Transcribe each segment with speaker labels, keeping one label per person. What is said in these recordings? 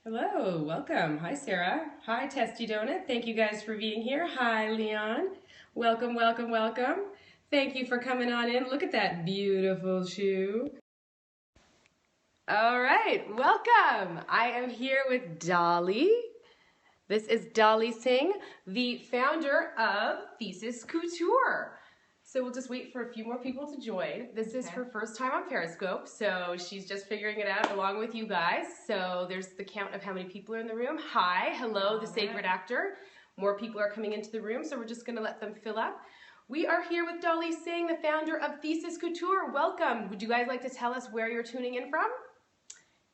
Speaker 1: Hello, welcome. Hi, Sarah. Hi, Testy Donut. Thank you guys for being here. Hi, Leon. Welcome, welcome, welcome. Thank you for coming on in. Look at that beautiful shoe. All right, welcome. I am here with Dolly. This is Dolly Singh, the founder of Thesis Couture. So we'll just wait for a few more people to join. This is her first time on Periscope, so she's just figuring it out along with you guys. So there's the count of how many people are in the room. Hi, hello, the sacred actor. More people are coming into the room, so we're just gonna let them fill up. We are here with Dolly Singh, the founder of Thesis Couture. Welcome. Would you guys like to tell us where you're tuning in from?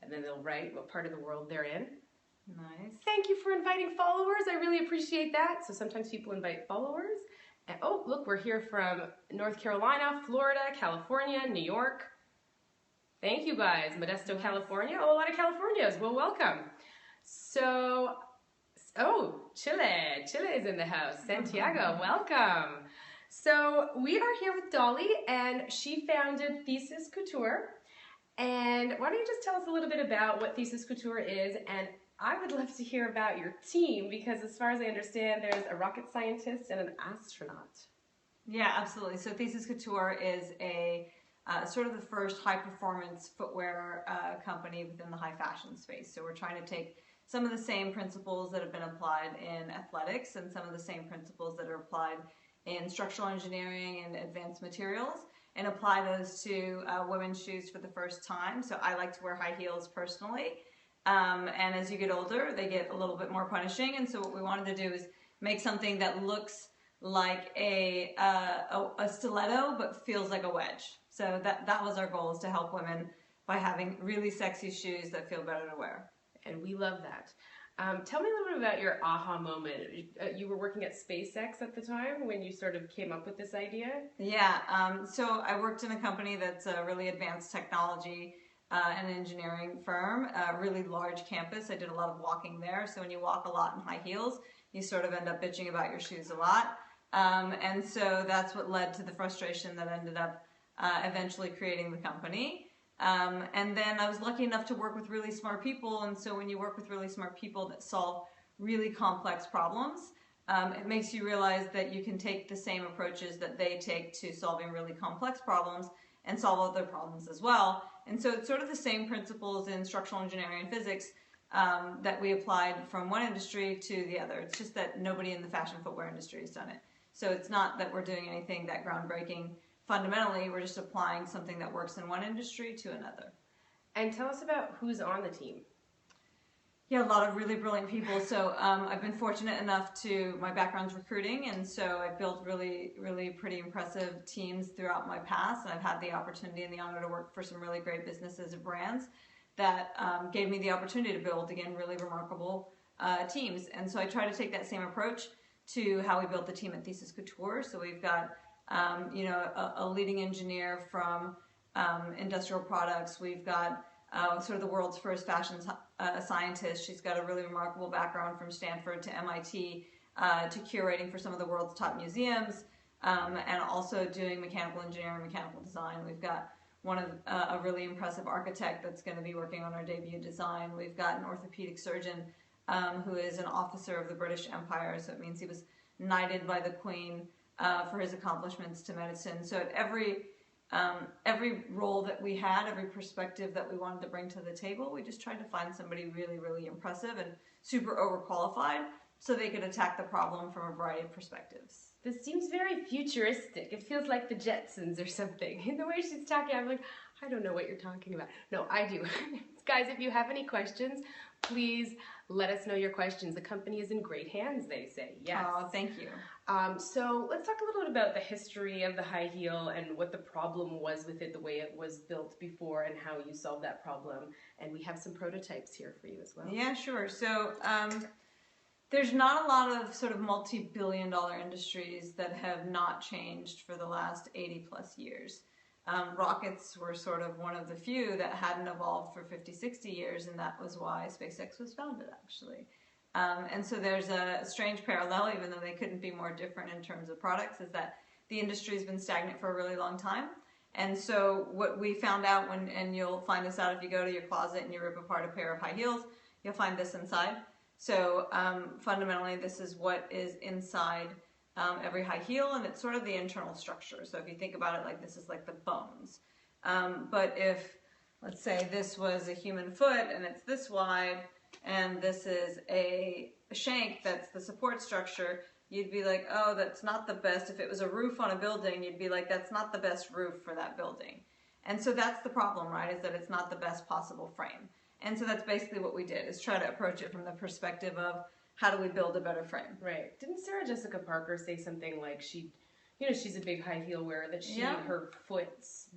Speaker 1: And then they'll write what part of the world they're in.
Speaker 2: Nice.
Speaker 1: Thank you for inviting followers. I really appreciate that. So sometimes people invite followers. And oh, look, we're here from North Carolina, Florida, California, New York. Thank you guys. Modesto, California. Oh, a lot of Californios. Well, welcome. So, oh, Chile. Chile is in the house. Santiago, welcome. So we are here with Dolly, and she founded Thesis Couture. And why don't you just tell us a little bit about what Thesis Couture is, and I would love to hear about your team because as far as I understand, there's a rocket scientist and an astronaut.
Speaker 2: Yeah, absolutely. So Thesis Couture is a sort of the first high-performance footwear company within the high fashion space. So we're trying to take some of the same principles that have been applied in athletics and some of the same principles that are applied in structural engineering and advanced materials and apply those to women's shoes for the first time. So I like to wear high heels personally. And as you get older, they get a little bit more punishing. And so what we wanted to do is make something that looks like a stiletto, but feels like a wedge. So that was our goal, is to help women by having really sexy shoes that feel better to wear.
Speaker 1: And we love that. Tell me a little bit about your aha moment. You were working at SpaceX at the time when you sort of came up with this idea?
Speaker 2: Yeah, so I worked in a company that's a really advanced technology an engineering firm, a really large campus. I did a lot of walking there. So when you walk a lot in high heels, you sort of end up bitching about your shoes a lot. And so that's what led to the frustration that ended up eventually creating the company. And then I was lucky enough to work with really smart people. And so when you work with really smart people that solve really complex problems, it makes you realize that you can take the same approaches that they take to solving really complex problems and solve other problems as well. And so it's sort of the same principles in structural engineering and physics that we applied from one industry to the other. It's just that nobody in the fashion footwear industry has done it. So it's not that we're doing anything that groundbreaking. Fundamentally, we're just applying something that works in one industry to another.
Speaker 1: And tell us about who's on the team.
Speaker 2: Yeah, a lot of really brilliant people. So I've been fortunate enough my background's recruiting, and so I've built really, really pretty impressive teams throughout my past, and I've had the opportunity and the honor to work for some really great businesses and brands that gave me the opportunity to build, again, really remarkable teams. And so I try to take that same approach to how we built the team at Thesis Couture. So we've got, a leading engineer from industrial products. We've got sort of the world's first fashion scientist. She's got a really remarkable background from Stanford to MIT to curating for some of the world's top museums and also doing mechanical engineering, mechanical design. We've got a really impressive architect that's going to be working on our debut design. We've got an orthopedic surgeon who is an officer of the British Empire, so it means he was knighted by the Queen for his accomplishments to medicine. So at every role that we had, every perspective that we wanted to bring to the table, we just tried to find somebody really, really impressive and super overqualified so they could attack the problem from a variety of perspectives.
Speaker 1: This seems very futuristic. It feels like the Jetsons or something. In the way she's talking, I'm like, I don't know what you're talking about. No, I do. Guys, if you have any questions, please let us know your questions. The company is in great hands, they say. Yes.
Speaker 2: Oh, thank you.
Speaker 1: So let's talk a little bit about the history of the high heel and what the problem was with it, the way it was built before, and how you solved that problem. And we have some prototypes here for you as well.
Speaker 2: Yeah, sure. So there's not a lot of sort of multi-billion-dollar industries that have not changed for the last 80 plus years. Rockets were sort of one of the few that hadn't evolved for 50, 60 years, and that was why SpaceX was founded, actually. And so there's a strange parallel, even though they couldn't be more different in terms of products, is that the industry's been stagnant for a really long time. And so what we found out and you'll find this out if you go to your closet and you rip apart a pair of high heels, you'll find this inside. So fundamentally, this is what is inside every high heel, and it's sort of the internal structure. So if you think about it like this is like the bones. But if, let's say this was a human foot and it's this wide, and this is a shank that's the support structure, you'd be like, oh, that's not the best. If it was a roof on a building, you'd be like, that's not the best roof for that building. And so that's the problem, right, is that it's not the best possible frame. And so that's basically what we did, is try to approach it from the perspective of how do we build a better frame.
Speaker 1: Right. Didn't Sarah Jessica Parker say something like she's a big high heel wearer, that her foot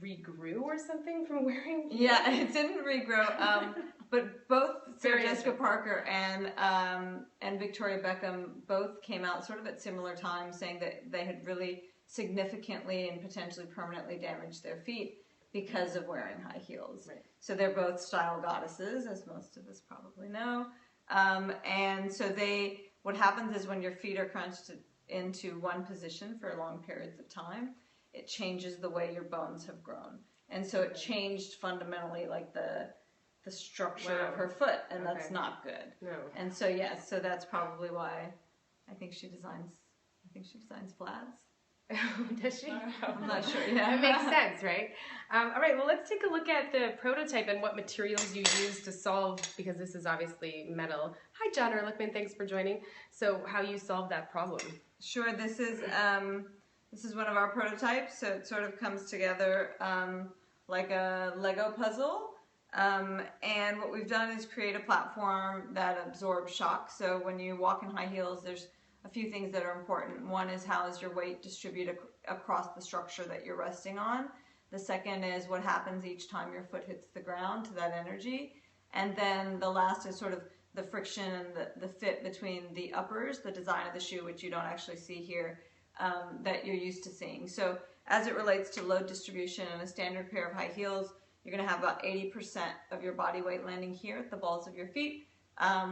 Speaker 1: regrew or something from wearing heels?
Speaker 2: Yeah, it didn't regrow. But both Sarah Jessica Parker and Victoria Beckham both came out sort of at similar times saying that they had really significantly and potentially permanently damaged their feet because of wearing high heels.
Speaker 1: Right.
Speaker 2: So they're both style goddesses, as most of us probably know. And so what happens is when your feet are crunched into one position for long periods of time, it changes the way your bones have grown. And so it changed fundamentally like the structure of her foot, and that's not good.
Speaker 1: No.
Speaker 2: And so yes, so that's probably why I think she designs flats.
Speaker 1: Does she?
Speaker 2: I'm not sure. Yeah,
Speaker 1: that makes sense, right? All right. Well, let's take a look at the prototype and what materials you use to solve, because this is obviously metal. Hi, John Ehrlichman. Thanks for joining. So, how you solve that problem?
Speaker 2: Sure. This is one of our prototypes. So it sort of comes together like a Lego puzzle. And what we've done is create a platform that absorbs shock. So when you walk in high heels, there's a few things that are important. One is how is your weight distributed across the structure that you're resting on. The second is what happens each time your foot hits the ground to that energy. And then the last is sort of the friction and the fit between the uppers, the design of the shoe, which you don't actually see here, that you're used to seeing. So as it relates to load distribution in a standard pair of high heels, you're going to have about 80% of your body weight landing here at the balls of your feet.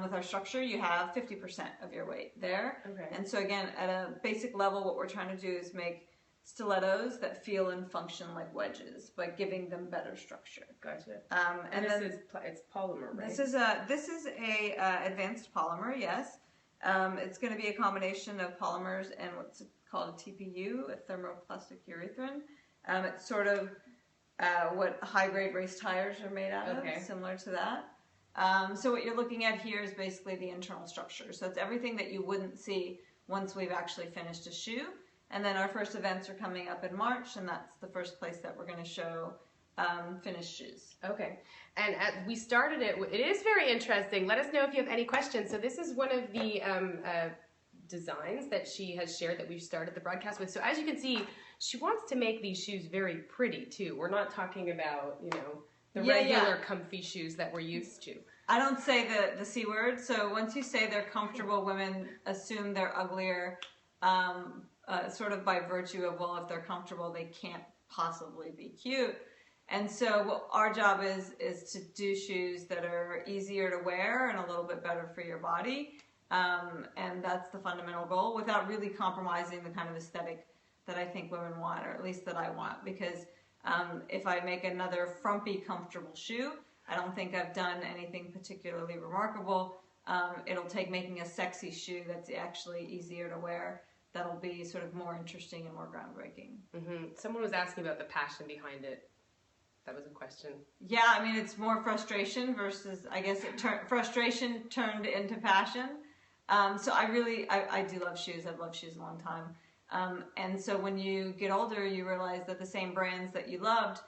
Speaker 2: With our structure, you have 50% of your weight there.
Speaker 1: Okay.
Speaker 2: And so again, at a basic level, what we're trying to do is make stilettos that feel and function like wedges, but giving them better structure.
Speaker 1: Gotcha.
Speaker 2: And
Speaker 1: this
Speaker 2: then
Speaker 1: it's polymer, right?
Speaker 2: This is a advanced polymer. Yes. It's going to be a combination of polymers and what's called a TPU, a thermoplastic urethane. It's sort of what high-grade race tires are made out of, similar to that. So what you're looking at here is basically the internal structure. So it's everything that you wouldn't see once we've actually finished a shoe. And then our first events are coming up in March, and that's the first place that we're going to show finished shoes.
Speaker 1: Okay. And we started it is very interesting. Let us know if you have any questions. So this is one of the designs that she has shared that we've started the broadcast with. So as you can see, she wants to make these shoes very pretty too. We're not talking about, the regular comfy shoes that we're used to.
Speaker 2: I don't say the C word. So once you say they're comfortable, women assume they're uglier, sort of by virtue of, well, if they're comfortable, they can't possibly be cute. And so what our job is to do shoes that are easier to wear and a little bit better for your body. And that's the fundamental goal, without really compromising the kind of aesthetic that I think women want, or at least that I want. Because if I make another frumpy, comfortable shoe, I don't think I've done anything particularly remarkable. It'll take making a sexy shoe that's actually easier to wear. That'll be sort of more interesting and more groundbreaking.
Speaker 1: Mm-hmm. Someone was asking about the passion behind it. That was a question.
Speaker 2: Yeah, I mean, it's more frustration versus, I guess, frustration turned into passion. So I do love shoes. I've loved shoes a long time. And so when you get older, you realize that the same brands that you loved,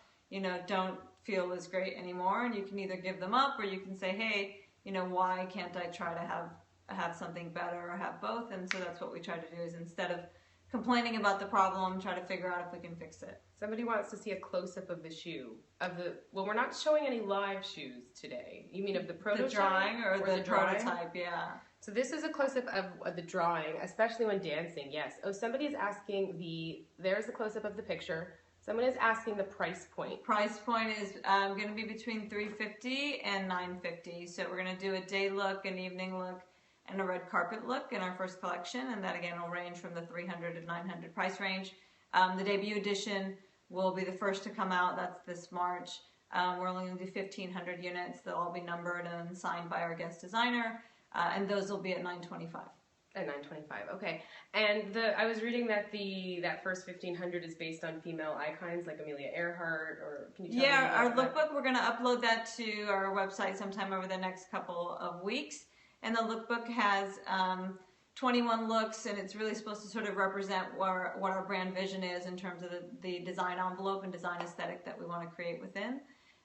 Speaker 2: don't feel as great anymore. And you can either give them up, or you can say, hey, why can't I try to have something better, or have both? And so that's what we try to do, is instead of complaining about the problem, try to figure out if we can fix it.
Speaker 1: Somebody wants to see a close-up of the shoe. Well, we're not showing any live shoes today. You mean of the prototype?
Speaker 2: The drawing or the prototype, yeah.
Speaker 1: So this is a close-up of the drawing, especially when dancing, yes. Oh, somebody is asking there's a close-up of the picture. Someone is asking the price point.
Speaker 2: Price point is going to be between $350 and $950. So we're going to do a day look, an evening look, and a red carpet look in our first collection. And that, again, will range from the $300 to $900 price range. The debut edition will be the first to come out. That's this March. We're only going to do 1,500 units. They'll all be numbered and signed by our guest designer, and those will be at $925.
Speaker 1: At $925, okay. And I was reading that that first 1,500 is based on female icons like Amelia Earhart, or can you tell me
Speaker 2: Yeah, our
Speaker 1: about that?
Speaker 2: lookbook, we're going to upload that to our website sometime over the next couple of weeks. And the lookbook has 21 looks, and it's really supposed to sort of represent what our brand vision is in terms of the design envelope and design aesthetic that we want to create within.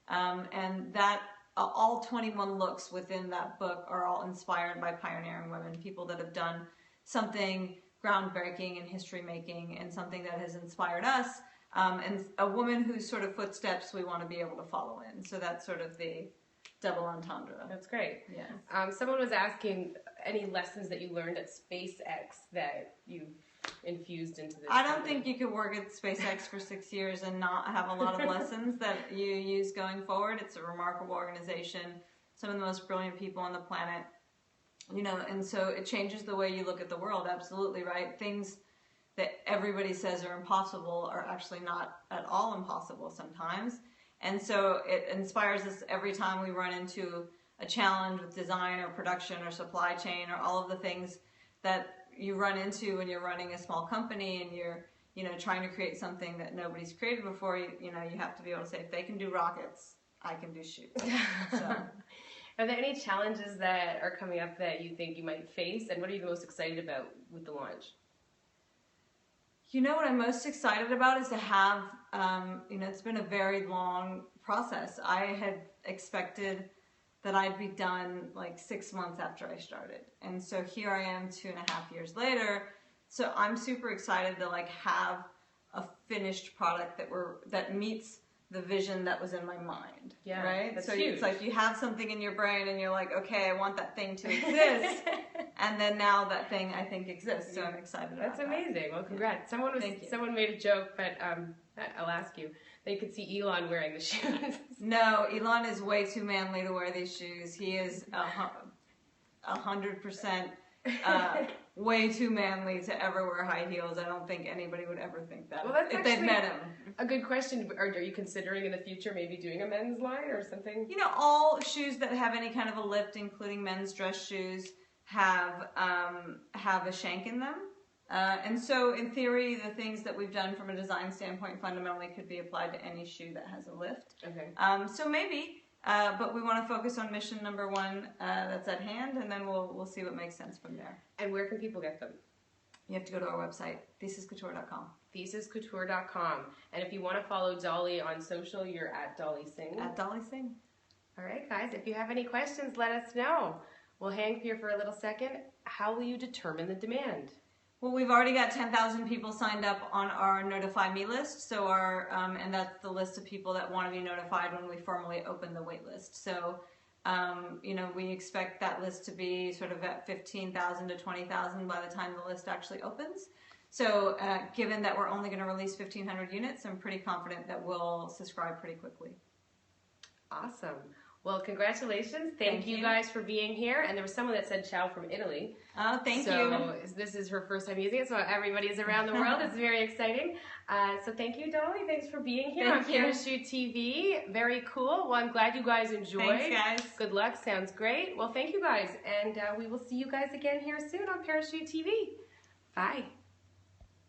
Speaker 2: And that all 21 looks within that book are all inspired by pioneering women, people that have done something groundbreaking and history making, and something that has inspired us, and a woman whose sort of footsteps we want to be able to follow in. So that's sort of the double entendre.
Speaker 1: That's great.
Speaker 2: Yes.
Speaker 1: Someone was asking any lessons that you learned at SpaceX that you've infused into this.
Speaker 2: I don't think you could work at SpaceX for 6 years and not have a lot of lessons that you use going forward. It's a remarkable organization, some of the most brilliant people on the planet, you know, and so it changes the way you look at the world. Absolutely, right? Things that everybody says are impossible are actually not at all impossible sometimes. And so it inspires us every time we run into a challenge with design or production or supply chain or all of the things that you run into when you're running a small company and you're, you know, trying to create something that nobody's created before. You know, you have to be able to say, if they can do rockets, I can do shoes. So.
Speaker 1: Are there any challenges that are coming up that you think you might face, and what are you the most excited about with the launch?
Speaker 2: You know what I'm most excited about is to have, you know, it's been a very long process. I had expected that I'd be done like 6 months after I started. And so here I am 2.5 years later. So I'm super excited to like have a finished product that meets the vision that was in my mind.
Speaker 1: Yeah,
Speaker 2: right?
Speaker 1: That's
Speaker 2: so
Speaker 1: huge.
Speaker 2: It's like you have something in your brain and you're like, okay, I want that thing to exist. And then now that thing I think exists. So I'm excited about
Speaker 1: That's amazing. Well, congrats.
Speaker 2: Yeah.
Speaker 1: Someone made a joke, but I'll ask you. They could see Elon wearing the shoes.
Speaker 2: No, Elon is way too manly to wear these shoes. He is 100% way too manly to ever wear high heels. I don't think anybody would ever think that if they'd met him.
Speaker 1: A good question. Are you considering in the future maybe doing a men's line or something?
Speaker 2: You know, all shoes that have any kind of a lift, including men's dress shoes, have a shank in them. And so in theory, the things that we've done from a design standpoint fundamentally could be applied to any shoe that has a lift.
Speaker 1: Okay.
Speaker 2: So maybe, but we want to focus on mission number one that's at hand, and then we'll see what makes sense from there.
Speaker 1: And where can people get them?
Speaker 2: You have to go to our website, thesiscouture.com.
Speaker 1: Thesiscouture.com. And if you want to follow Dolly on social, you're at Dolly Singh.
Speaker 2: At Dolly Singh.
Speaker 1: All right, guys. If you have any questions, let us know. We'll hang here for a little second. How will you determine the demand?
Speaker 2: Well, we've already got 10,000 people signed up on our Notify Me list. So and that's the list of people that want to be notified when we formally open the wait list. So, you know, we expect that list to be sort of at 15,000 to 20,000 by the time the list actually opens. So, given that we're only going to release 1,500 units, I'm pretty confident that we'll subscribe pretty quickly.
Speaker 1: Awesome. Well, congratulations. Thank you guys for being here. And there was someone that said ciao from Italy.
Speaker 2: Oh, thank you.
Speaker 1: So this is her first time using it, so everybody is around the world. It's very exciting. So thank you, Dolly. Thanks for being here on Parachute TV. Very cool. Well, I'm glad you guys enjoyed.
Speaker 2: Thanks, guys.
Speaker 1: Good luck. Sounds great. Well, thank you guys. And we will see you guys again here soon on Parachute TV. Bye.